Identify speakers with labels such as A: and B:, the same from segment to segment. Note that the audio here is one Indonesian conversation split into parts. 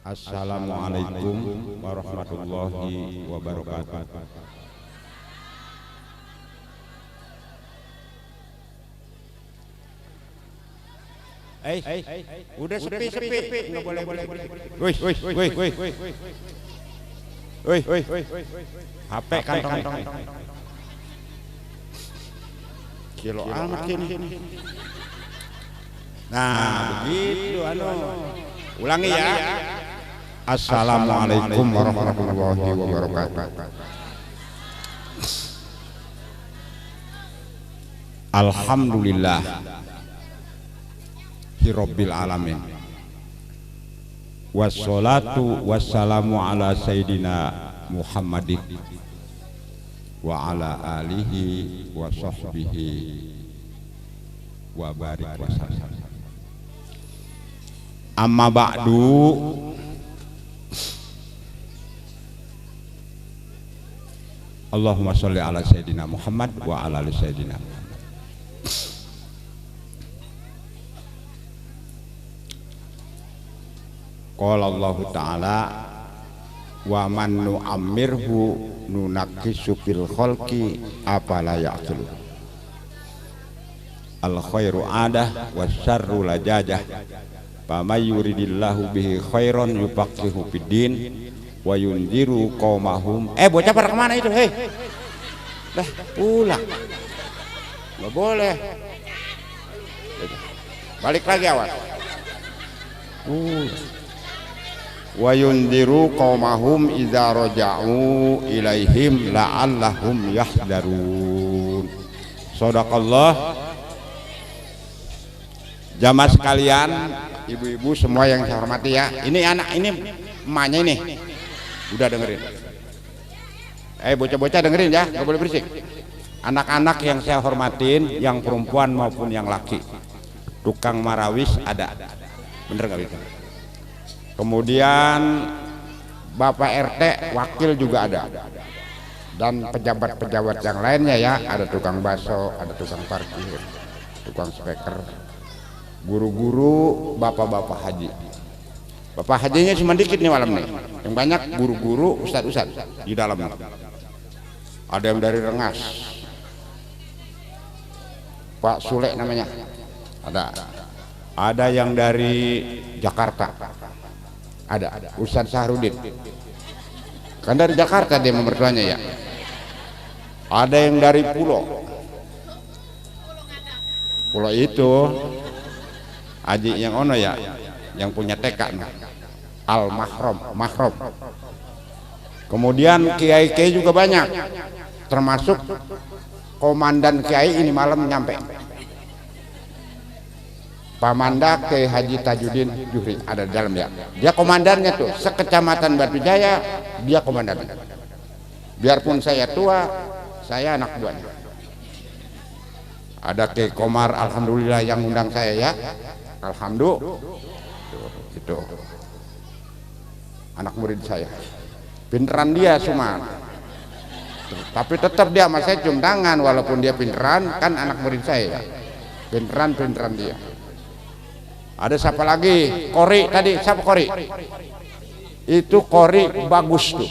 A: Assalamualaikum warahmatullahi wabarakatuh. Udah sepi, nggak boleh. Woi, HP kantong. Kilo amat ini. Nah, begitu ulangi ya. Assalamualaikum warahmatullahi wabarakatuh. Alhamdulillah Rabbil alamin. Wassalatu wassalamu ala sayyidina Muhammadin wa ala alihi wa sahbihi wa barik wa sallam. Amma ba'du. Allahumma sholli ala sayyidina Muhammad wa ala ali sayyidina Muhammad. Qala Allah Ta'ala wa man nu'ammirhu nunakkisu fil khalqi afala ya'qil. Al khairu adah wasyarru lajajah. Famay yuridillahu bihi khairan yufaqihu fid din wa yunziru qaumahum. Bocah pada kemana itu? Dah pulang. Nggak boleh. Balik lagi awas. Wa yunziru qaumahum idza raja'u ilaihim la'allahum yahdharun. Shadaqallah. Jamaah sekalian, ibu-ibu semua yang saya hormati ya. Ini anak, ini emaknya ini. Udah dengerin. Bocah-bocah dengerin ya, nggak boleh berisik. Anak-anak yang saya hormatin, yang perempuan maupun yang laki. Tukang marawis ada. Bener nggak itu? Kemudian Bapak RT wakil juga ada. Dan pejabat-pejabat yang lainnya ya, ada tukang bakso, ada tukang parkir, tukang speaker, guru-guru, bapak-bapak haji. Bapak hajinya cuma dikit nih malam nih. Yang banyak guru-guru, ustad-ustad di dalam. Ada yang dari Rengas, Pak Sule namanya. Ada yang dari Jakarta. Ada Ustadz Sahrudin. Kan dari Jakarta dia mertuanya ya. Ada yang dari Pulau itu Haji yang ono ya, yang punya TK Al Mahrom. Kemudian kiai-kiai juga banyak, termasuk komandan kiai ini malam nyampe. Pamanda Kiai Haji Tajuddin Juhri ada di dalam ya. Dia komandannya tuh, sekecamatan Batu Jaya dia komandan. Biarpun saya tua, saya anak buahnya. Ada Kiai Komar, alhamdulillah yang undang saya ya. Alhamdulillah. Itu anak murid saya. Pinteran dia cuma. Tapi tetap dia sama saya cium tangan walaupun dia pinteran, kan anak murid saya ya. Pinteran dia. Ada siapa lagi? Kori tadi, siapa Kori? Itu Kori bagus tuh.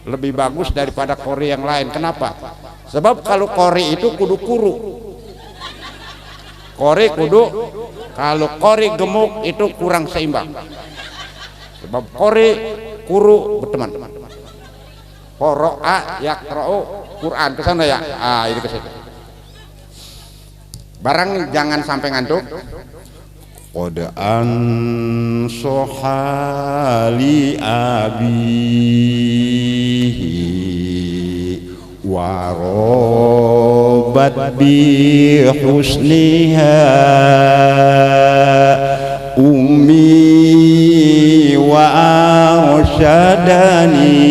A: Lebih bagus daripada Kori yang lain. Kenapa? Sebab kalau Kori itu kudu kuru. Kalau Kori gemuk itu kurang seimbang. Sebab Kori kuru berteman. Qara'a yaqra'u Quran ke sana ya. Ini ke situ. Barang jangan sampai ngantuk. Qad ansohali abihi warobat bi husniha ummi wa arsyadani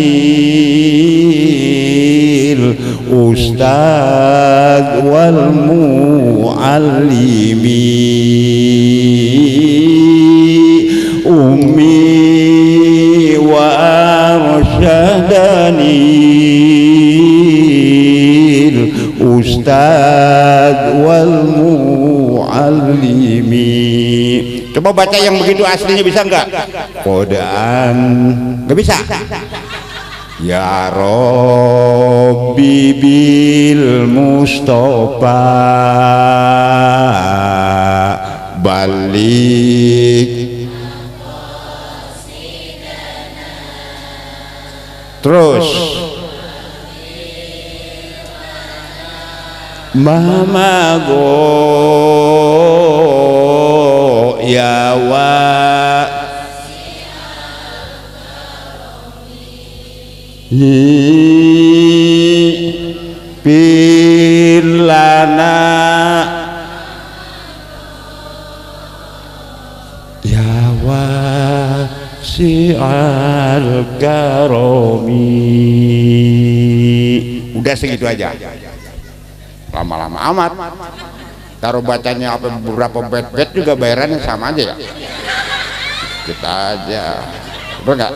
A: ustad wal muallimi ummi wa arsyadani ustad wal muallimi Coba baca yang begitu aslinya, bisa nggak? Kodaan nggak bisa. Ya Rabbi bil Mustafa balik. Terus Mama go ya wa pilana ya wasi'al karomi. Udah segitu aja, lama-lama amat. Taruh bacanya apa beberapa bed juga bayarannya sama aja ya, kita aja. Bener nggak?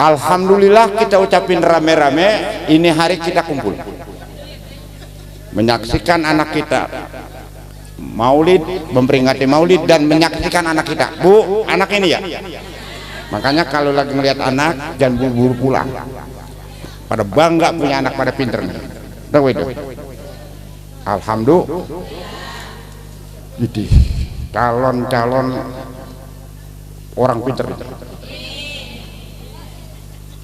A: Alhamdulillah kita ucapin rame-rame, ini hari kita kumpul menyaksikan anak kita maulid, memperingati maulid dan menyaksikan anak kita. Bu, anak ini ya, makanya kalau lagi ngelihat anak jangan buru-buru pulang, pada bangga punya anak, pada pinter nih. Alhamdulillah, jadi calon-calon orang pinter.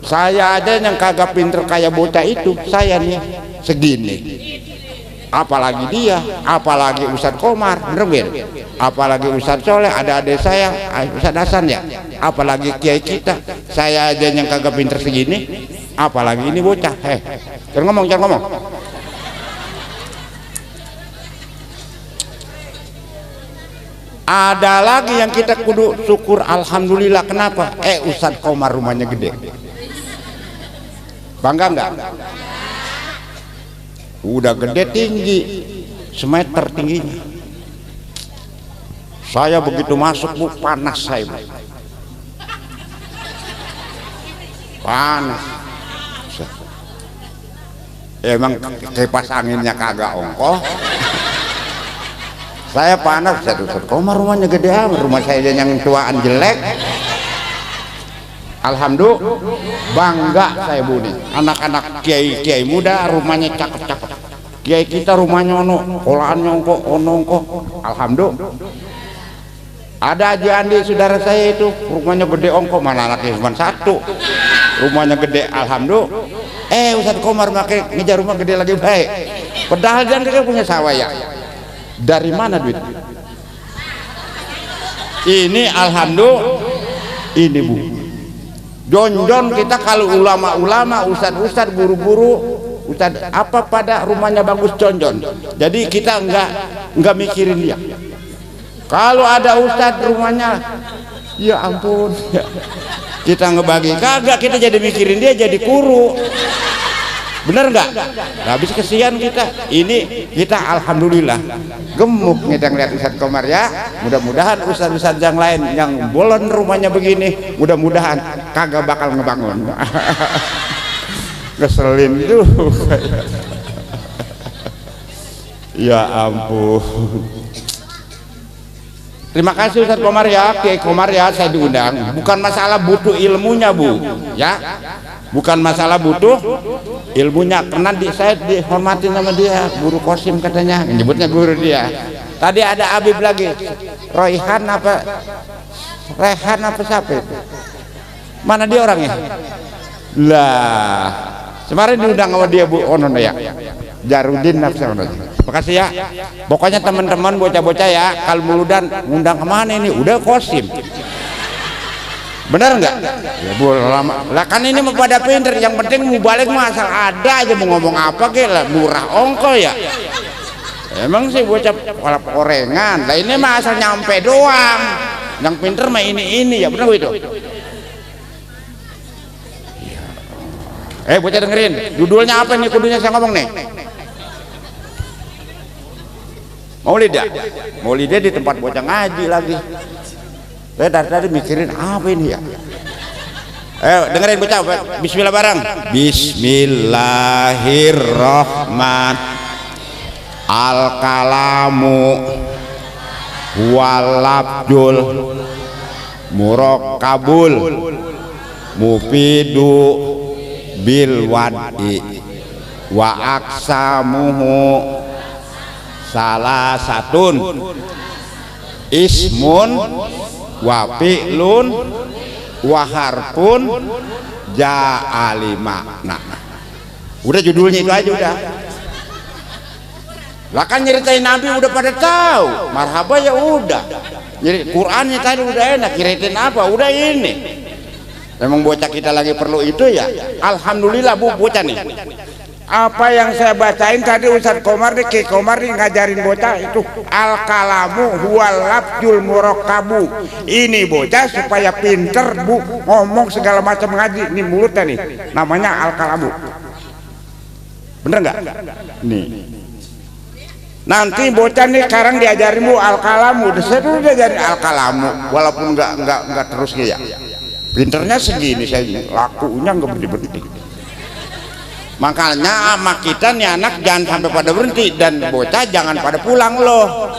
A: Saya aja yang kagak pinter kayak bocah itu, saya nih segini, apalagi dia, apalagi Ustadz Komar, bener, apalagi Ustadz Soleh, ada adik saya Ustadz Hasan ya, apalagi kiai kita. Saya aja yang kagak pinter segini, apalagi ini bocah. Jangan ngomong. Ada lagi yang kita kudu syukur, alhamdulillah. Kenapa? Ustadz Komar rumahnya gede. Bangga nggak? Udah gede, tinggi semeter tingginya. Saya begitu masuk Bu, panas saya Bu. Panas. Emang kipas anginnya kagak ongkoh. Saya panas. Ustadz Komar rumahnya gede amat, rumah saya yang tuaan jelek. Alhamdulillah, bangga saya Bu nih. Anak-anak kiai muda rumahnya cakep-cakep. Kiai kita rumahnya ono, olaannya ongko. Alhamdulillah. Ada Haji Andi saudara saya itu rumahnya gede ongko, mana anaknya cuma satu, rumahnya gede. Alhamdulillah. Ustadz Komar makai ngejar rumah gede lagi baik. Padahal jangan kita punya sawah ya. Dari mana duit? Ini alhamdulillah, ini Bu. Jon kita kalau ulama-ulama, ustad-ustad, guru-guru, ustad apa pada rumahnya bagus jon. Jadi kita nggak mikirin dia. Kalau ada ustad rumahnya, ya ampun, kita ngebagi kagak, kita jadi mikirin dia jadi kuru. Bener nggak? Habis kesian kita. Ini kita alhamdulillah gemuk kita ngeliat Ustadz Komar ya. Mudah-mudahan ustadz-ustadz yang lain yang bolon rumahnya begini, mudah-mudahan kagak bakal ngebangun. Ngeselin juga. Ya ampun. Terima kasih Ustadz Komar ya, Kiai Komar ya, saya diundang. Bukan masalah butuh ilmunya Bu, ya. Bukan masalah butuh ilmunya, karena saya dihormatin sama dia, guru Kosim katanya, menyebutnya guru dia. Tadi ada Habib lagi, Rehan apa siapa itu? Mana dia orangnya? Lah, kemarin diundang sama dia Bu Onon ya, Jarudin nafsa. Makasih ya. Pokoknya teman-teman bocah-bocah ya, kalau muludan ngundang kemana ini? Udah Kosim. Benar nggak? Ya Bu, lama lah kan ini mau pada pinter, yang penting mau balik mah asal ada aja, mau ngomong apa ke lah, murah ongko ya. Emang sih bocah kepala orengan lah, ini mah asal nyampe doang. Yang pinter mah ini ya, benar itu. Bocah dengerin, judulnya apa nih, kudunya saya ngomong nih. Maulid ya? Maulidnya di tempat bocah ngaji lagi. Saya dari tadi mikirin apa ini ya. Dengerin bocah, bismillah bareng. Bismillahirrahmanirrahim. Al kalamu walabjul murakkabul mufidu bil wadi wa aksamuhu salasatun ismun wa fi'lun wa harfun ja'ali makna. Udah judulnya itu aja udah. Lah kan nyeritain Nabi udah pada tahu. Marhaba ya udah. Jadi Qur'annya tadi udah enak, nyeritain apa? Udah ini. Memang bocah kita lagi perlu itu ya. Alhamdulillah Bu bocah nih. Apa yang saya bacain tadi Ustadz Komar nih, Ki Komar nih ngajarin bocah itu al-kalamu huwal labjul murakkabu. Ini bocah supaya pinter Bu, ngomong segala macam ngaji. Ini mulutnya nih, namanya al-kalamu. Bener nggak? Nih. Nanti bocah nih sekarang diajarin Bu al-kalamu. Saya dulu diajarin al-kalamu, walaupun nggak terus ya. Pinternya segini saya, lakunya nggak berhenti. Makanya sama kita nih anak jangan sampai pada berhenti, dan bocah jangan pada pulang loh.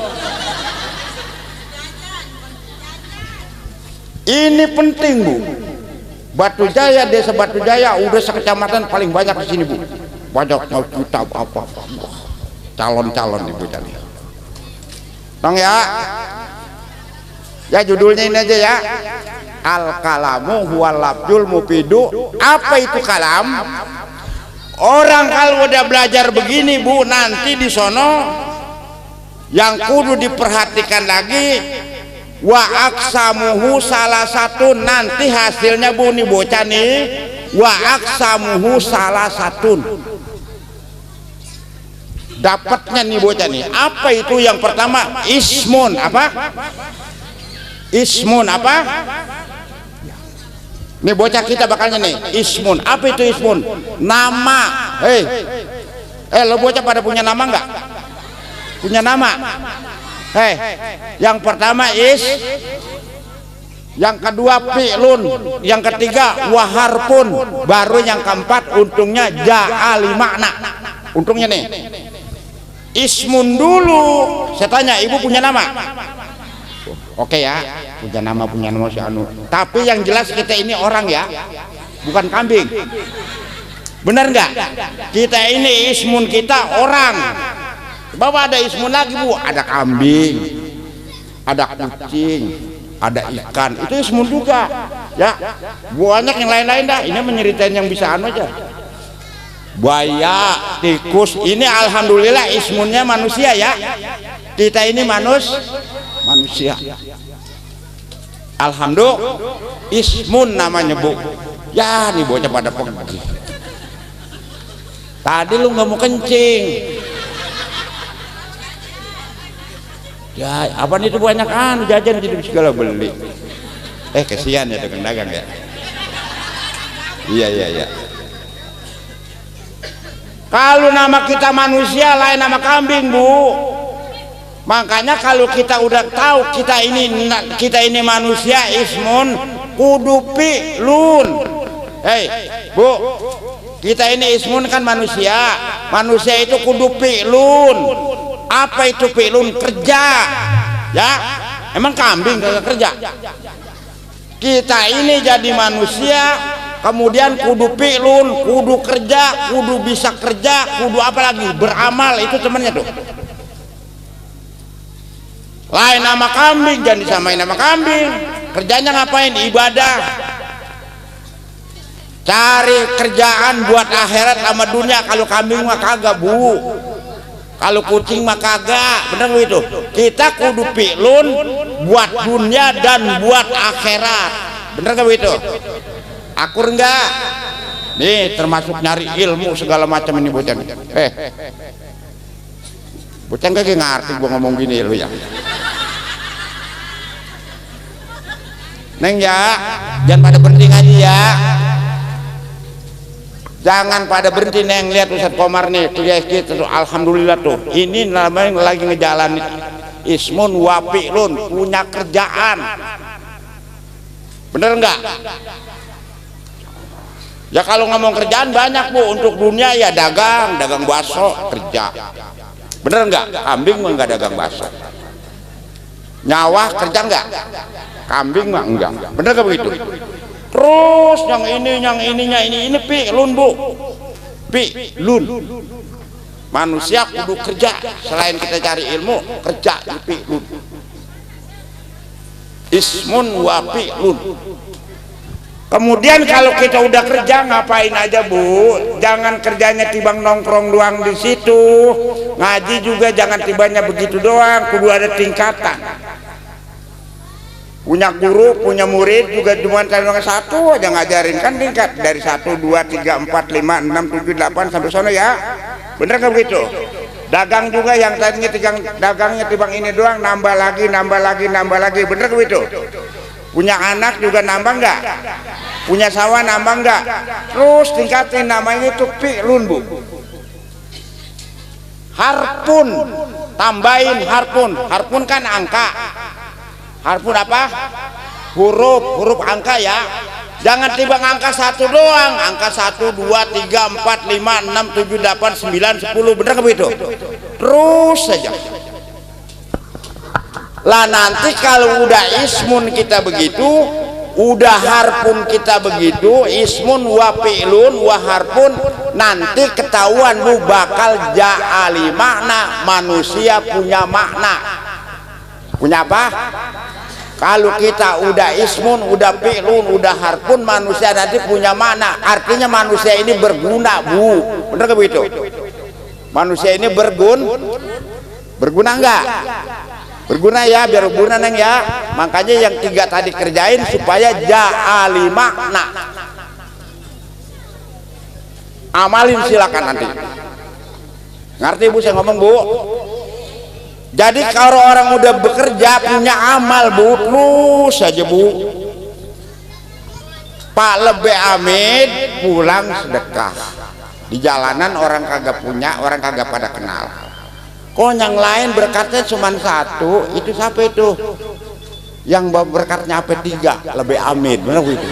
A: Ini penting Bu. Batu Jaya, desa Batu Jaya udah sekecamatan paling banyak di sini Bu. Banyak kita apa calon-calon nih bocah nih. Tong ya. Ya judulnya ini aja ya. Al-kalamu huwal labjul mufidu. Apa itu kalam? Orang kalau udah belajar begini Bu, nanti di sono yang kudu diperhatikan lagi wa aksamuhu salah satu, nanti hasilnya Bu nih bocah nih wa aksamuhu salah satu. Dapatnya nih bocah nih apa itu? Yang pertama ismun apa? Ismun apa? Nih bocah kita bakalnya nih ismun. Apa itu ismun? Nama. Lo bocah pada punya nama nggak? Punya nama? Yang pertama yang kedua fi'lun, yang ketiga waharpun, baru yang keempat untungnya ja'ali makna. Untungnya nih ismun dulu. Saya tanya, ibu punya nama? Oke ya, punya nama si anu. Tapi yang jelas kita ini orang ya, bukan kambing. Benar nggak? Kita ini ismun kita orang. Bahwa ada ismun lagi Bu, ada kambing, ada kucing, ada ikan. Itu ismun juga. Ya, banyak yang lain-lain dah. Ini menyeritain yang bisa anu aja. Buaya, tikus. Ini alhamdulillah ismunnya manusia ya. Kita ini manusia. Alhamdulillah ismun namanya Bu. Ya nih bocah pada pergi. Tadi lu nggak mau kencing. Ya apa nih itu banyak jajan jadi segala beli. Kesian ya dagang-dagang ya. Iya. Kalau nama kita manusia lain nama kambing Bu. Makanya kalau kita udah tahu kita ini manusia ismun kudu fi'lun. Bu, kita ini ismun kan manusia. Manusia itu kudu fi'lun. Apa itu fi'lun? Kerja. Ya, emang kambing kagak kerja. Kita ini jadi manusia, kemudian kudu fi'lun, kudu kerja, kudu bisa kerja, kudu apa lagi? Beramal, itu temannya tuh. Lain nama kambing, jangan disamain nama kambing. Kerjanya ngapain? Ibadah. Cari kerjaan buat akhirat sama dunia. Kalau kambing mah kagak Bu, kalau kucing mah kagak. Bener lu itu. Kita kudu fi'lun buat dunia dan buat akhirat. Bener gak itu? Akur enggak? Nih termasuk nyari ilmu segala macam ini bocah. Bocah kagak ngerti gua ngomong gini lu ya. Neng ya, jangan pada berhenti ngaji ya. Jangan pada berhenti Neng, lihat Ustadz Komar nih, kuliah kita tuh, alhamdulillah tuh. Ini namanya lagi ngejalanin ismun wa fi'lun, punya kerjaan. Bener nggak? Ya kalau ngomong kerjaan banyak Bu, untuk dunia ya dagang bakso kerja. Bener nggak? Kambing mah nggak dagang bakso. Nyawa kerja enggak? Kambing mah enggak. Bener gak begitu? Terus yang ininya ini pilun bu, pilun. Manusia kudu kerja, selain kita cari ilmu, kerja pilun. Ismun wa pilun. Kemudian kalau kita udah kerja ngapain aja bu? Jangan kerjanya tibang nongkrong doang di situ. Ngaji juga jangan tibanya begitu doang, kudu ada tingkatan. Punya guru, punya murid juga cuma satu aja ngajarin, kan tingkat dari 1, 2, 3, 4, 5, 6, 7, 8 sampai sana ya. Bener nggak begitu? Dagang juga yang tadinya dagangnya tibang ini doang, nambah lagi, bener nggak begitu? Punya anak juga nambah nggak? Punya sawah nambah nggak? Terus tingkatin, namanya itu pilun bu. Harpun, tambahin harpun. Harpun kan angka. Harpun apa? Huruf angka ya. Jangan timbang angka 1 doang. Angka 1, 2, 3, 4, 5, 6, 7, 8, 9, 10. Bener nggak begitu? Terus saja. Lah nanti kalau udah ismun kita begitu, udah harpun kita begitu, ismun wa fi'lun wa harpun, nanti ketahuan bu bakal ja'ali makna, manusia punya makna. Punya apa? Kalau kita udah ismun, udah fi'lun, udah harpun, manusia nanti punya makna. Artinya manusia ini berguna bu. Bener gak begitu? Manusia ini berguna enggak? Berguna ya, biar berguna neng ya. Makanya yang 3 tadi kerjain supaya ja'ali makna. Amalin silakan nanti. Ngerti bu saya ngomong bu? Jadi kalau orang udah bekerja punya amal bu, terus saja bu. Pak Lebe Amid pulang sedekah. Di jalanan orang kagak punya, orang kagak pada kenal. Kok yang lain berkatnya cuma 1, itu siapa itu? Yang berkatnya apa 3? Lebe Amid, benar bu itu?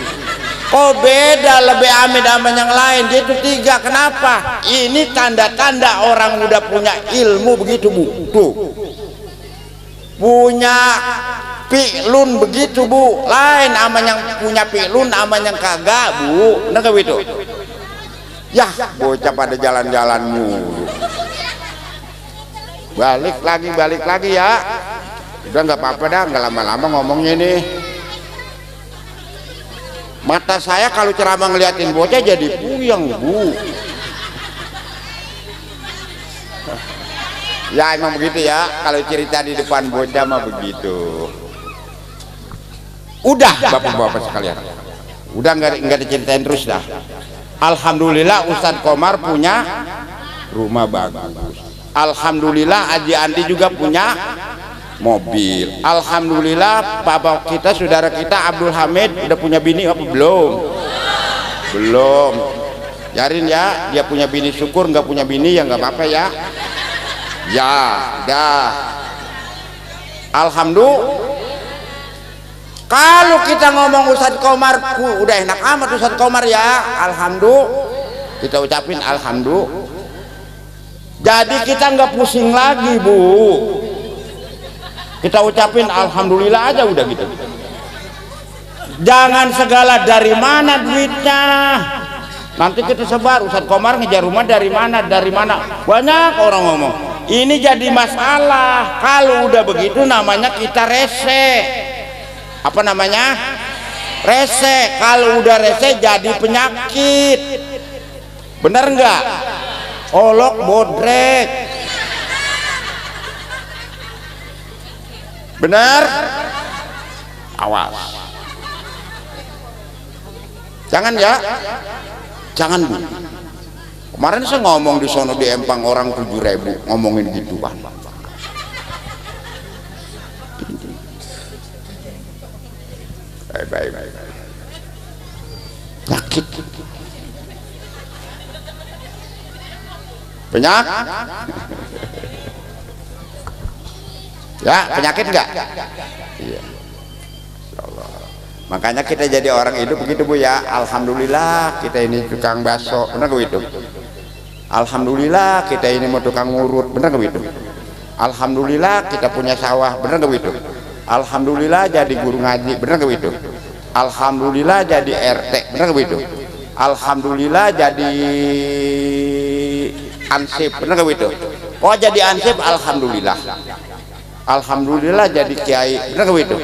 A: Kok beda Lebe Amid sama yang lain? Dia itu 3, kenapa? Ini tanda-tanda orang udah punya ilmu begitu bu. Tuh. Punya pilun begitu bu, lain sama yang punya pilun sama yang kagak bu. Bener gak begitu? Ya bocah pada jalan-jalanmu. Balik lagi ya. Udah nggak apa-apa dah, nggak lama-lama ngomongnya nih. Mata saya kalau ceramah ngeliatin bocah jadi puyeng bu. Ya emang begitu ya, kalau cerita di depan bocah mah begitu. Udah bapak-bapak sekalian, udah nggak diceritain terus dah. Alhamdulillah Ustadz Komar punya rumah bagus. Alhamdulillah Haji Andi juga punya mobil. Alhamdulillah bapak kita, saudara kita Abdul Hamid udah punya bini apa belum? Belum. Jarin ya, dia punya bini, syukur. Nggak punya bini ya nggak apa-apa ya. Ya, dah. Alhamdulillah. Kalau kita ngomong Ustadz Komar, udah enak amat Ustadz Komar ya. Alhamdulillah. Kita ucapin alhamdulillah. Jadi kita nggak pusing lagi bu. Kita ucapin alhamdulillah aja udah gitu. Jangan segala dari mana duitnya. Nanti kita sebar Ustadz Komar ngejar rumah dari mana. Banyak orang ngomong. Ini jadi masalah. Kalau udah begitu namanya kita rese. Apa namanya? Rese. Kalau udah rese jadi penyakit. Bener nggak? Olok bodrek. Bener? Awas. Jangan ya. Jangan bu. Kemarin saya ngomong di sono di Empang orang 7.000 ngomongin gituan. Baik. Sakit. Penyakit. Ya, penyakit enggak? Iya. Insyaallah. Makanya kita jadi orang hidup begitu bu ya. Alhamdulillah kita ini tukang bakso, benar gak itu? Alhamdulillah kita ini mau tukang ngurut, benar gak itu? Alhamdulillah kita punya sawah, benar gak itu? Alhamdulillah jadi guru ngaji, bener gak itu? Alhamdulillah jadi RT, bener gak itu? Alhamdulillah jadi ansip, bener gak itu? Oh jadi ansip, alhamdulillah. Alhamdulillah jadi kiai, bener gak itu?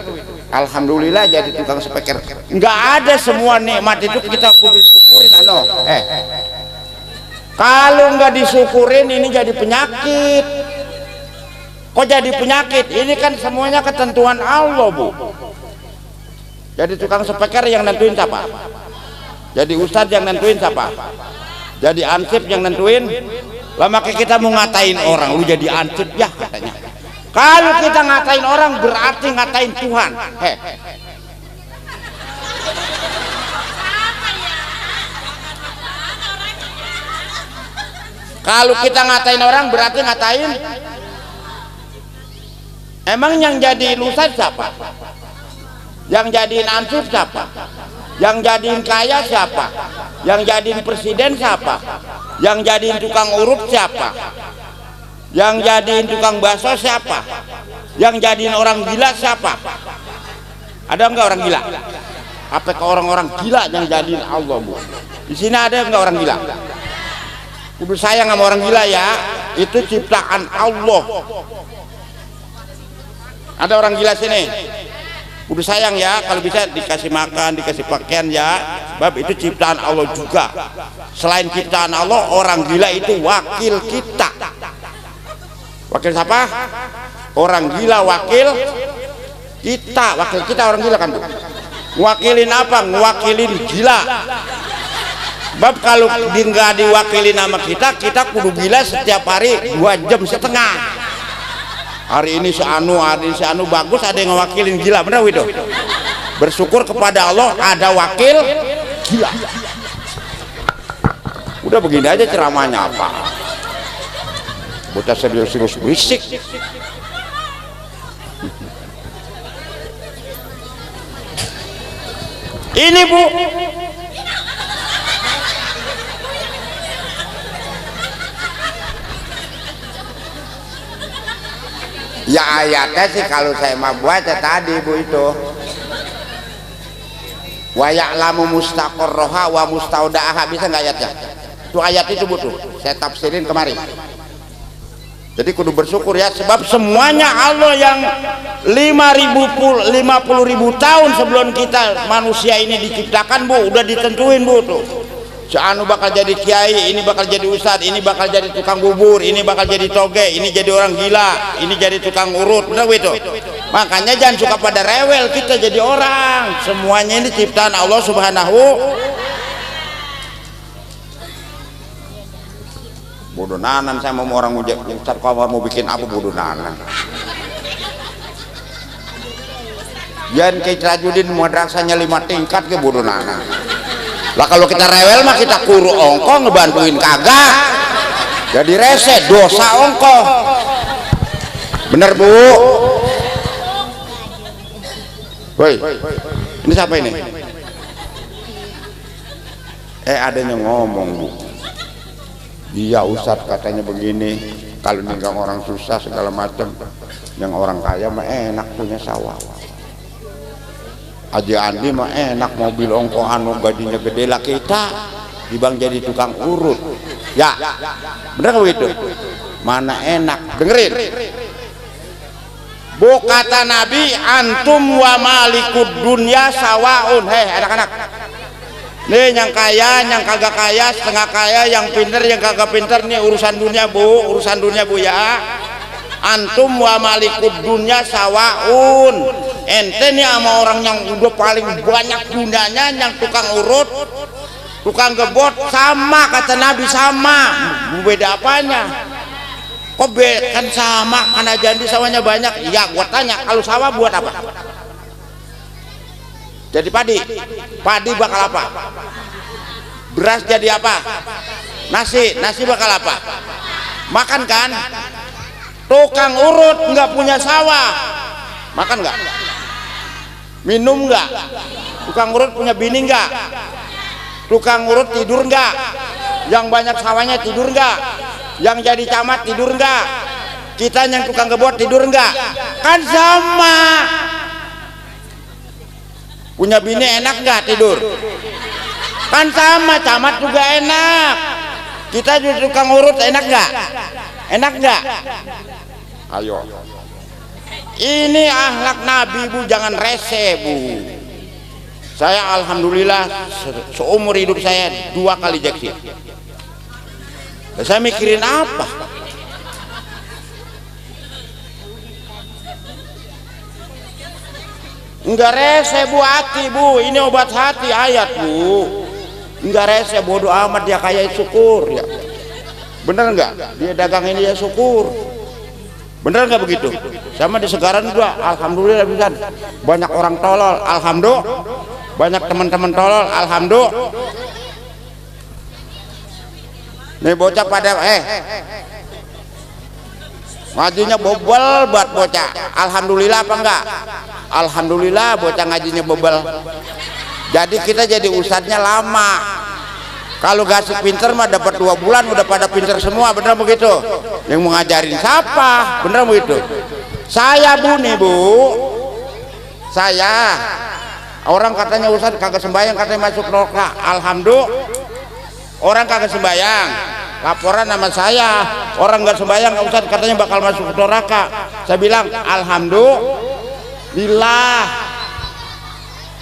A: Alhamdulillah jadi tukang speaker. Nggak ada, semua nikmat itu kita syukurin. Kalau nggak disyukurin ini jadi penyakit. Kok jadi penyakit? Ini kan semuanya ketentuan Allah, Bu. Jadi tukang speaker yang nentuin siapa? Jadi ustadz yang nentuin siapa? Jadi ansip yang nentuin. Lah makanya kita mau ngatain orang, lu jadi ansip ya katanya. Kalau kita ngatain orang berarti ngatain Tuhan. Kalau kita ngatain orang berarti ngatain. Emang yang jadi ustadz siapa? Yang jadiin ansip siapa? Yang jadiin kaya siapa? Yang jadiin presiden siapa? Yang jadiin tukang urut siapa? Yang jadiin tukang bakso siapa? Yang jadiin orang gila siapa? Ada enggak orang gila? Apa ke orang-orang gila yang jadiin Allah, Bu? Di sini ada enggak orang gila? Kudu sayang sama orang gila ya. Itu ciptaan Allah. Ada orang gila sini? Kudu sayang ya, kalau bisa dikasih makan, dikasih pakaian ya. Sebab itu ciptaan Allah juga. Selain ciptaan Allah, orang gila itu wakil kita. Wakil siapa? Orang gila wakil kita. Wakil kita orang gila kan, Bu? Wakilin apa? Ngwakilin gila. Sebab kalau nggak diwakilin sama kita, kita kudu gila setiap hari 2,5 jam. Hari ini si Anu, hari ini si Anu bagus, ada yang ngewakilin gila, bener itu. Bersyukur kepada Allah ada wakil gila. Udah begini aja ceramahnya apa? Bocah serius-serius berisik. Ini, Bu, ya ayatnya sih kalau saya mau baca tadi, Bu, itu wa ya'lamu mustaqarraha wa mustaudaha. Bisa nggak ayatnya? Itu ayat itu, Bu, tuh saya tafsirin kemarin. Jadi kudu bersyukur ya, sebab semuanya Allah yang 50.000 tahun sebelum kita manusia ini diciptakan, Bu, udah ditentuin, Bu, tuh. Si Anu bakal jadi kiai, ini bakal jadi ustadz, ini bakal jadi tukang bubur, ini bakal jadi toge, ini jadi orang gila, ini jadi tukang urut, benar itu. Makanya jangan suka pada rewel, kita jadi orang. Semuanya ini ciptaan Allah Subhanahu. Bodoh nanan, saya mau orang Ustaz Komar mau bikin apa bodoh nanan. Jangan kayak Rajudin madrasahnya 5 tingkat ke bodoh nanan. Lah kalau kita rewel mah kita kuru ongko ngebantuin kagak. Jadi rese, dosa ongko. Bener, Bu? Woi, ini siapa ini? Adanya ngomong, Bu. Iya, Ustadz katanya begini, kalau ninggang orang susah segala macam, yang orang kaya mah enak punya sawah. Haji Andi mah enak mobil ongko anu gajinya gede lah, kita dibang jadi tukang urut. Ya, bener gak begitu? Mana enak, dengerin. Bu, kata Nabi, antum wa malikud dunya sawaun. Hei anak-anak, nih yang kaya, yang kagak kaya, setengah kaya, yang pinter, yang kagak pinter, nih urusan dunia, Bu, urusan dunia, Bu, ya. Antum wa malikud dunya sawaun. Ente nih sama orang yang udah paling banyak dunianya, yang tukang urut, tukang gebot, sama, kata Nabi, sama. Beda apanya? Kok kan sama, karena janji sawahnya banyak. Ya, gua tanya, kalau sawah buat apa? Jadi padi. Padi bakal apa? Beras jadi apa? Nasi. Nasi bakal apa? Makan kan? Tukang urut nggak punya sawah, makan nggak? Minum nggak? Tukang urut punya bini nggak? Tukang urut tidur nggak? Yang banyak sawahnya tidur nggak? Yang jadi camat tidur nggak? Kita yang tukang gebot tidur nggak? Kan sama. Punya bini enak nggak tidur? Kan sama, camat juga enak. Kita juga tukang urut, enak nggak? Enak nggak? Ayo. Ini akhlak Nabi Bu, jangan rese Bu. Saya alhamdulillah seumur hidup saya 2 kali jaksil. Saya mikirin apa? Enggak rese Bu, hati Bu, ini obat hati ayat Bu. Enggak rese, bodoh amat, dia kaya syukur ya. Bener enggak? Dia dagang ini ya syukur. Bener enggak begitu? Sama di Segaran juga, alhamdulillah bisa. Banyak orang tolol, alhamdulillah. Banyak teman-teman tolol, alhamdulillah. Nih bocah pada ngajinya bobel buat bocah. Alhamdulillah apa enggak? Alhamdulillah bocah ngajinya bobel. Jadi kita jadi ustadznya lama. Kalau gasik pinter mah dapat 2 bulan udah pada pinter semua, bener begitu? Yang mau ngajarin siapa? Bener begitu? Saya Bu nih Bu. Saya orang katanya ustadz kagak sembahyang, katanya masuk neraka. Alhamdulillah. Orang kagak sembahyang, laporan nama saya. Orang nggak sembahyang ustadz katanya bakal masuk neraka. Saya bilang alhamdulillah.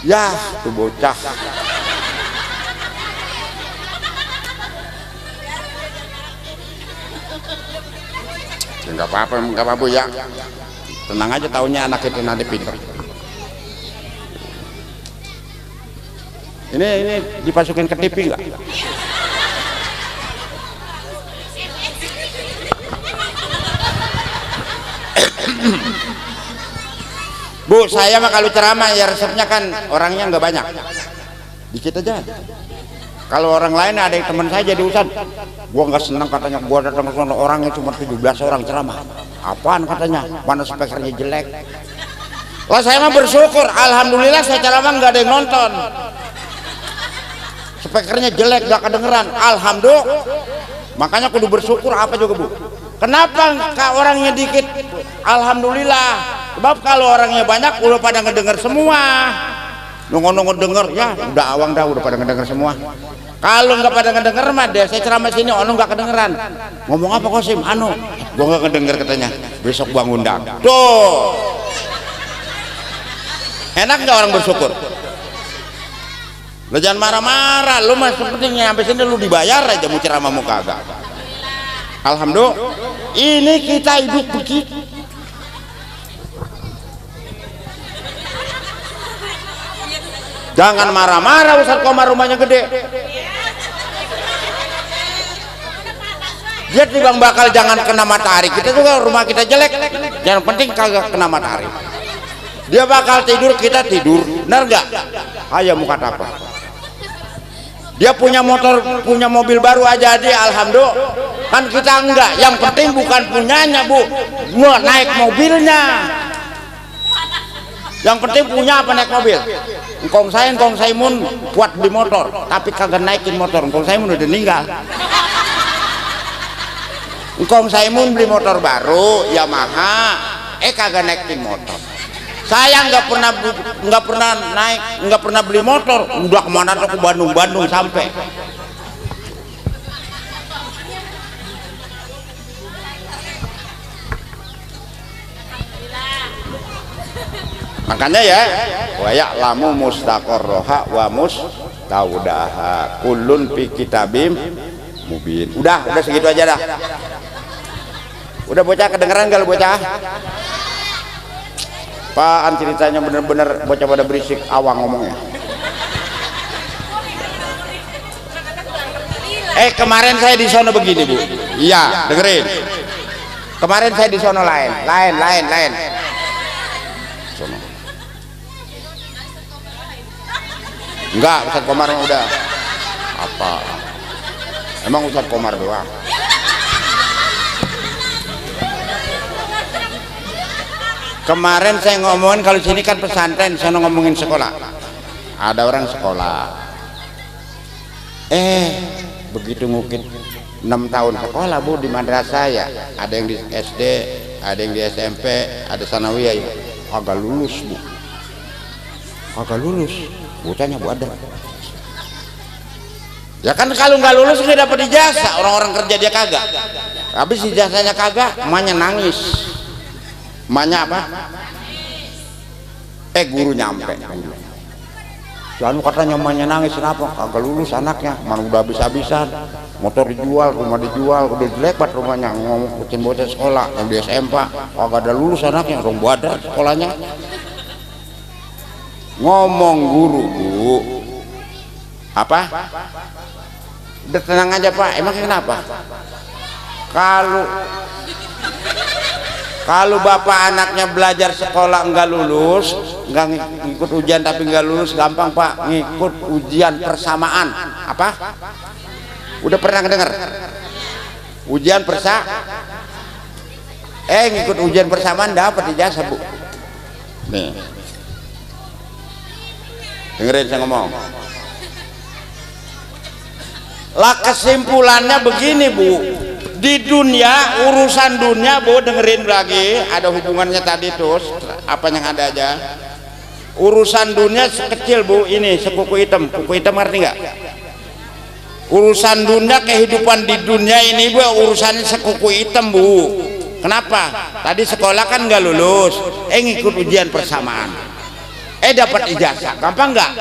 A: Ya tuh bocah. Enggak apa-apa, enggak apa-apa ya. Tenang aja, taunya anak itu nanti pinter. Ini dipasukin ke TV enggak? Bu, saya mah kalau ceramah ya resepnya kan orangnya nggak banyak, dikit aja. Kalau orang lain ada yang teman saya jadi ustad, gua nggak senang katanya, gua datang ke sana orangnya cuma 17 orang ceramah. Apaan katanya? Mana speakernya jelek. Lah saya mah bersyukur, alhamdulillah saya ceramah nggak ada yang nonton. Speakernya jelek, nggak kedengeran, alhamdulillah. Makanya kudu bersyukur apa juga Bu. Kenapa orangnya dikit? Alhamdulillah. Sebab kalau orangnya banyak udah pada ngedenger semua. Nunggu denger ya udah awang dah, udah pada ngedenger semua. Kalau nggak pada ngedenger mah deh saya ceramah sini ono nggak kedengeran. Ngomong apa Kosim? Gua nggak ngedenger katanya. Besok gua ngundang. Tuh. Enak nggak orang bersyukur? Lu jangan marah-marah, lu mah sepertinya sampai sini lu dibayar aja mau ceramah mau kagak. Alhamdulillah. Ini kita hidup begitu. Jangan marah-marah, Ustaz Komar rumahnya gede. Dia timbang bakal jangan kena matahari. Kita juga rumah kita jelek, yang penting kagak kena matahari. Dia bakal tidur, kita tidur, benar nggak? Ayo muka apa? Dia punya motor, punya mobil baru aja dia, alhamdulillah. Kan kita enggak. Yang penting bukan punyanya Bu, naik mobilnya. Yang penting punya apa, naik mobil. Engkong saya mun buat beli motor, tapi kagak naikin motor. Engkong saya mun udah meninggal. Engkong saya mun beli motor baru Yamaha, kagak naikin motor. Saya nggak pernah beli motor. Udah kemana tuh, ke Bandung sampai. Makanya ya, wa lamu mustaqarroha wa mustaudaha kullun fi kitabim mubin. Udah segitu aja dah. Udah bocah kedengeran gak lu bocah? Apaan ceritanya, bener-bener bocah pada berisik, awang ngomongnya. Kemarin saya di sono begini Bu. Iya, dengerin. Kemarin saya di sono lain. Sono. Enggak, Ustaz Komar udah. Apa? Emang Ustaz Komar doang? Kemarin saya ngomongin kalau sini kan pesantren, saya ngomongin sekolah. Ada orang sekolah. Begitu mungkin 6 tahun sekolah Bu di madrasah ya. Ada yang di SD, ada yang di SMP, ada sanawiyah ya. Agak lulus Bu. kagak lulus, bocahnya buada. Ya kan kalau nggak lulus nggak dapat ijazah, orang-orang kerja dia kagak. Habis ijazahnya kagak, emaknya nangis. Emaknya apa? Guru nyampe. Lalu katanya emaknya nangis, kenapa? Kagak lulus anaknya, mana udah habis-habisan. Motor dijual, rumah dijual, udah jelek banget rumahnya. Ngomong kucing bocah sekolah yang di SMP, kagak ada lulus anaknya, orang buada sekolahnya. Ngomong guru, Bu. Apa? Udah tenang aja Pak, emangnya kenapa? Kalau bapak anaknya belajar sekolah enggak lulus, enggak ngikut ujian tapi enggak lulus, gampang Pak, ngikut ujian persamaan. Apa? Udah pernah dengar? Ujian ngikut ujian persamaan dapat ijazah Bu. Nih, dengerin saya ngomong. Lah kesimpulannya begini Bu, di dunia, urusan dunia Bu, dengerin lagi, ada hubungannya tadi tuh apa yang ada aja. Urusan dunia sekecil Bu, ini sekuku hitam, kuku hitam ngerti nggak? Urusan dunia, kehidupan di dunia ini Bu, urusannya sekuku hitam Bu. Kenapa? Tadi sekolah kan nggak lulus, ngikut ujian persamaan, dapat ijazah, gampang nggak?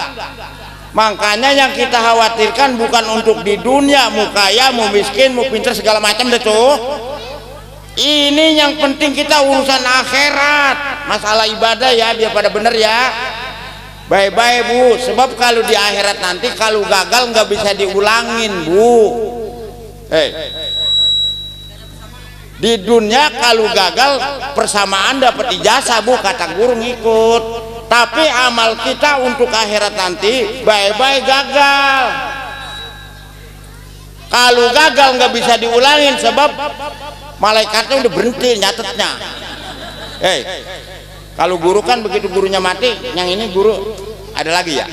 A: Makanya yang kita khawatirkan bukan untuk di dunia, mau kaya, mau miskin, mau pintar segala macam deh tuh. Ini yang penting kita urusan akhirat, masalah ibadah ya, biar pada bener ya. Bye-bye Bu, sebab kalau di akhirat nanti kalau gagal nggak bisa diulangin Bu. Di dunia kalau gagal persamaan dapat ijazah Bu, kata guru ngikut. Tapi amal kita untuk akhirat nanti bye-bye gagal. Kalau gagal nggak bisa diulangin sebab malaikatnya udah berhenti nyatetnya. Kalau guru kan begitu gurunya mati, yang ini guru ada lagi ya.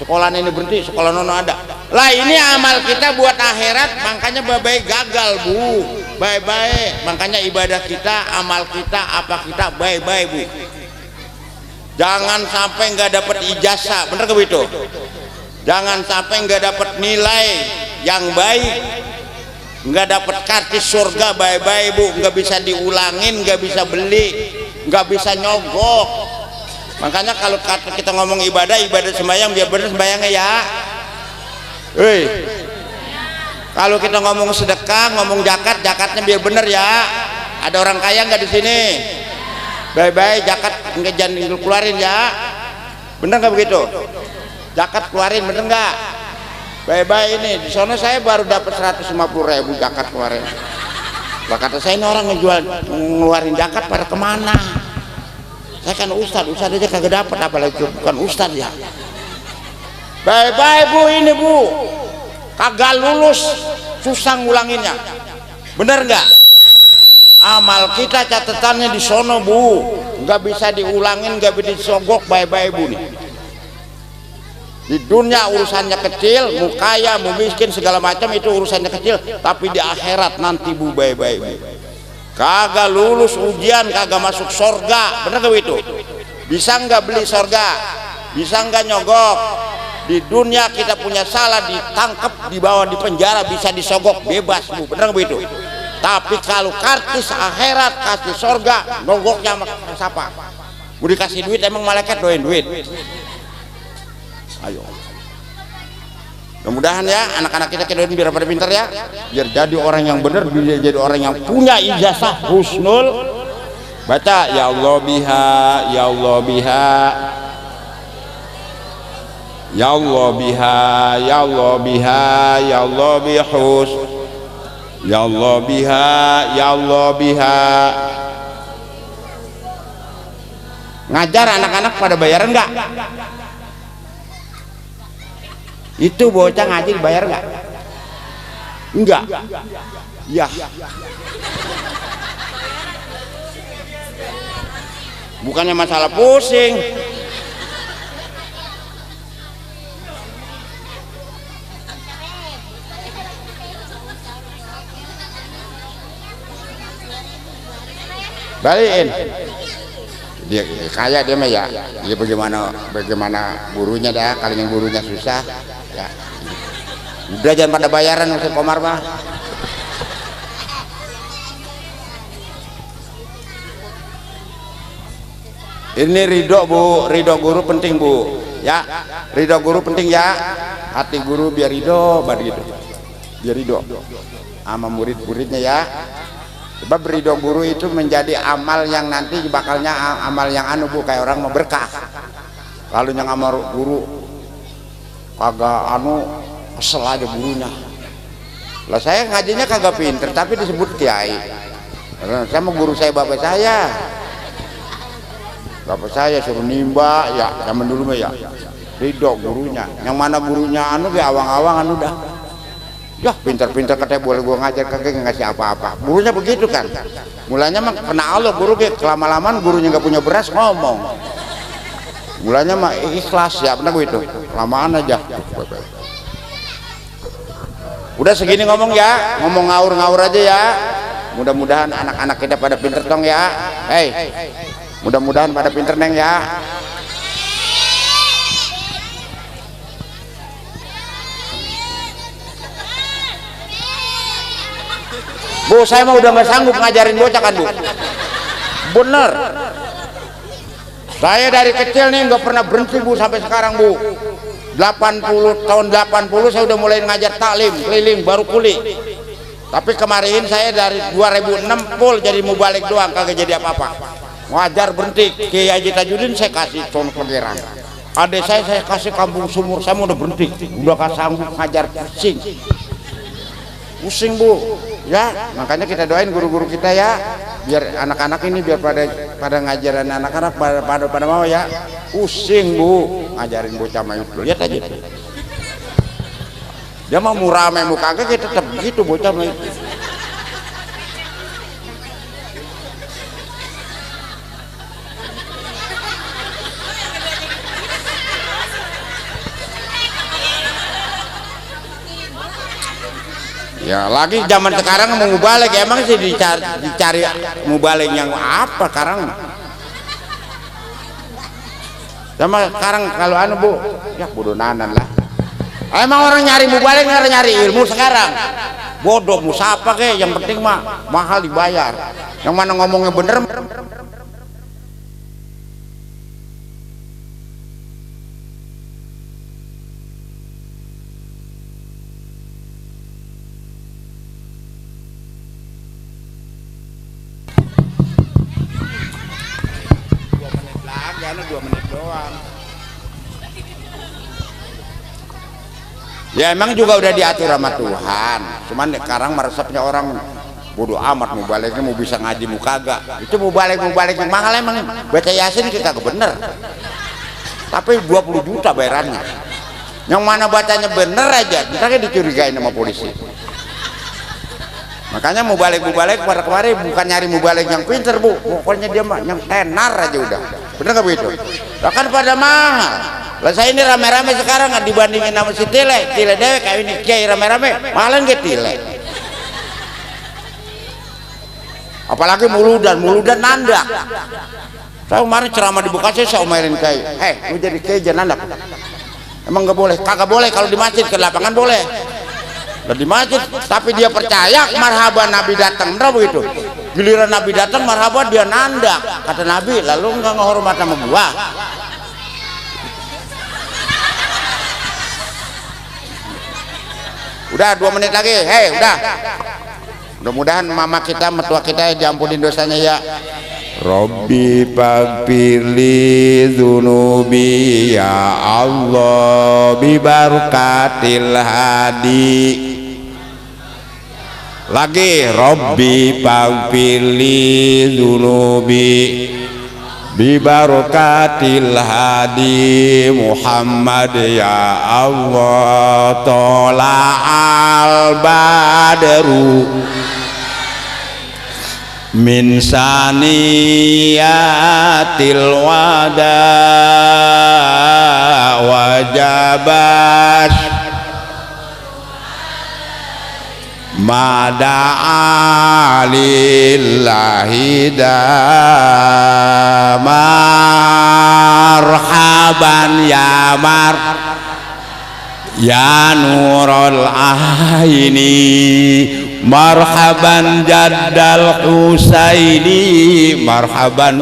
A: Sekolah ini berhenti, sekolah nono ada. Lah ini amal kita buat akhirat, makanya bye-bye gagal Bu. Bye-bye, makanya ibadah kita, amal kita, apa kita bye-bye Bu. Jangan sampai nggak dapat ijazah, bener gak begitu? Jangan sampai nggak dapat nilai yang baik, nggak dapat kartis surga, bye-bye Bu, nggak bisa diulangin, nggak bisa beli, nggak bisa nyogok. Makanya kalau kita ngomong ibadah sembahyang biar bener sembahyangnya ya. Kalau kita ngomong sedekah, ngomong zakatnya biar bener ya. Ada orang kaya nggak di sini? Bye-bye zakat nggak, jangan keluarin ya, bener nggak begitu? Zakat keluarin, bener nggak? Bye-bye ini di sana saya baru dapat 150.000 zakat keluarin. Lah kata saya, ini orang ngeluarin zakat pada kemana? Saya kan ustadz aja kagak dapat, apalagi bukan ustadz ya. Bye-bye Bu, ini Bu, kagak lulus susah ngulanginnya, bener nggak? Amal kita catatannya di sono Bu, nggak bisa diulangin, nggak bisa disogok, bye-bye Bu nih. Di dunia urusannya kecil, mau kaya, mau miskin segala macam itu urusannya kecil, tapi di akhirat nanti Bu bye-bye Bu. Kagak lulus ujian, kagak masuk surga, bener gak itu? Bisa nggak beli surga? Bisa nggak nyogok? Di dunia kita punya salah, ditangkap, dibawa di penjara, bisa disogok, bebas Bu, bener gak itu? Tapi kalau kartis akhirat, kasih surga, nogoknya sama siapa? Mau dikasih duit emang malaikat doain duit? Ayo, mudah-mudahan ya anak-anak kita doain biar pada pintar ya, biar jadi orang yang benar, biar jadi orang yang punya ijazah husnul. Baca ya Allah biha, ya Allah biha, ya Allah biha, ya Allah biha, ya Allah bihus, ya Allah biha, ya Allah biha. Ngajar anak-anak pada bayaran enggak? Itu bocah ngaji dibayar enggak? Enggak. Ya. Bukannya masalah pusing. Balikin. dia kaya dia mah ya. Dia bagaimana gurunya dah, kalau yang gurunya susah ya. Udah jangan pada bayaran Ustaz Komar mah. Ini ridho Bu, ridho guru penting Bu. Ya, ridho guru penting ya. Hati guru biar ridho, begitu. Biar ridho sama murid-muridnya ya. Sebab ridho guru itu menjadi amal yang nanti bakalnya amal yang anu Bu, kayak orang mau berkah. Kalau yang amal guru kagak anu kesel aja gurunya. Lah saya ngajinya kagak pinter tapi disebut kiai. Saya mau guru saya bapak saya. Bapak saya suruh nimba ya, zaman dulu mah ya. Ridho gurunya. Yang mana gurunya anu ge awang-awang anu dah. Ya pintar-pintar katanya boleh gua ngajar kagak ngasih apa-apa. Gurunya begitu kan. Mulanya mah kena Allah guru ge kelama-lamaan gurunya nggak punya beras ngomong. Mulanya mah ikhlas ya benar begitu. Kelamaan aja. Udah segini ngomong ya, ngomong ngawur-ngawur aja ya. Mudah-mudahan anak-anak kita pada pinter tong ya. Hei. Mudah-mudahan pada pinter neng ya. Bu, saya mah udah nggak sanggup ngajarin bocah kan Bu. Bener. Saya dari kecil nih nggak pernah berhenti Bu sampai sekarang Bu. 80 tahun 80 saya udah mulai ngajar taklim keliling baru kuli. Tapi kemarin saya dari 2006 full jadi mubalik doang kagak jadi apa-apa. Ngajar berhenti. Kiai Haji Tajudin saya kasih contoh pelajaran. Adik saya kasih kampung sumur, saya udah berhenti. Udah gak sanggup ngajar, pusing Bu ya. Makanya kita doain guru-guru kita ya, biar anak-anak ini biar pada ngajaran anak-anak pada mau ya. Pusing Bu ngajarin bocah main itu. Lihat aja dia mau rame muka kagak tetap gitu bocah main. Ya lagi zaman sekarang mau mubalik emang sih dicari mubalik yang apa sekarang? Sama sekarang kalau anu Bu, ya bodoh nanan lah. Emang orang nyari mubalik nyari ilmu sekarang. Bodoh musapa ke, yang penting mah mahal dibayar. Yang mana ngomongnya bener. Ya emang juga udah diatur sama Tuhan. Cuman sekarang meresapnya orang bodoh amat mau baliknya mau bisa ngaji mau kagak. Itu mau balik yang mahal emang baca Yasin kita bener. Tapi 20 juta bayarannya. Yang mana bacanya bener aja, kita kan dicurigain sama polisi. Makanya mau balik pada kemarin bukan nyari mau balik yang pinter Bu, pokoknya dia mah yang tenar aja udah. Bener nggak begitu? Lah kan pada mahal. Lah saya ini rame-rame sekarang nggak dibandingin sama si Tile dewek kayak ini kiai rame-rame malah nggak Tile. Apalagi muludan nandak. Saya kemarin ceramah di Bekasi saya omelin kayak, lu jadi kiai jangan nandak. Emang nggak boleh? Kagak boleh kalau di masjid, ke lapangan boleh. Lah di masjid, tapi dia percaya marhaban Nabi datang, bener begitu. Giliran Nabi datang marhaban dia nandak, kata Nabi, lalu nggak ngehormat sama gua. Udah 2 menit lagi, udah. Mudah-mudahan mama kita, mertua kita diampunin dosanya ya. Rabbi faghfirli dzunubi ya Allah bi barakatil hadi. Lagi Rabbi faghfirli dzunubi bi barakatil hadi Muhammad ya Allah tola al badru min saniyatil wada wajabat mada'a lillahi da marhaban ya ya nurul aini marhaban jaddal husaini marhaban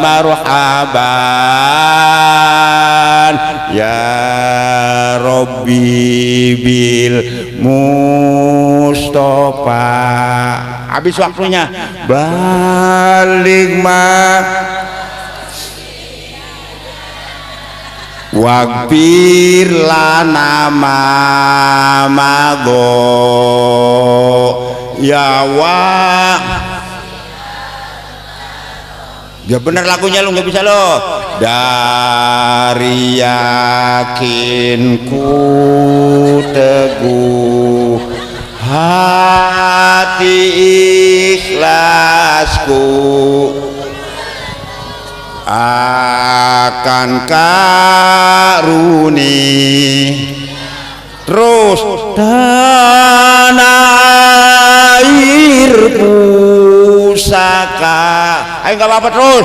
A: ya Rabbi bil Mustafa. Habis waktunya balik waghfir lana ma mago ya ya bener lagunya lu nggak bisa lo dari yakinku teguh hati ikhlasku akan karuni terus tanah air pusaka. Ayo nggak apa-apa terus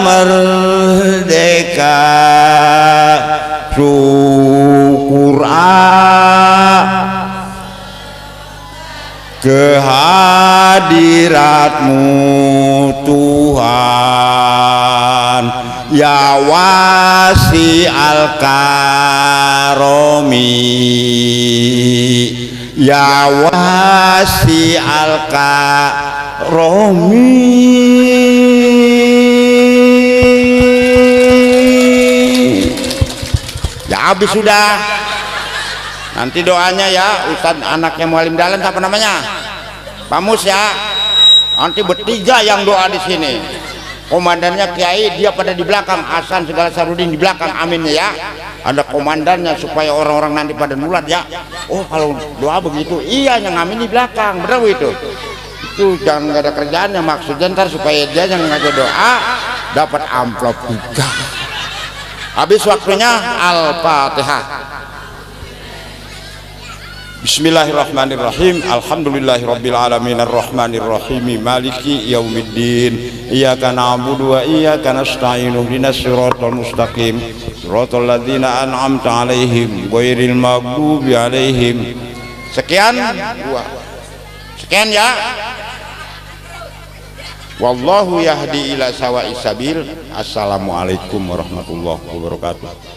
A: merdeka syukur kehadiratmu Tuhan ya wasi al karomi ya wasi al karomi. Ya habis sudah. Nanti doanya ya Ustadz anaknya Mualim Dahlan siapa namanya? Pak Mus ya. Nanti bertiga yang doa di sini. Komandannya Kiai dia pada di belakang, Hasan segala Sarudin di belakang, aminnya ya. Ada komandannya supaya orang-orang nanti pada nulat ya. Oh kalau doa begitu, iya yang amin di belakang, benar itu. Itu jangan nggak ada kerjaannya, maksudnya ntar supaya dia yang ngajak doa dapat amplop 3. Habis waktunya Al-Fatihah. Bismillahirrahmanirrahim. Alhamdulillahirabbil alamin arrahmanir rahim maliki yaumiddin. Iyyaka na'budu wa iyyaka nasta'in. Ihdinas siratal mustaqim. Siratal ladzina an'amta 'alaihim ghairil maghdubi 'alaihim. Sekian ya. Wallahu yahdi ila sawa'is sabil. Assalamualaikum warahmatullahi wabarakatuh.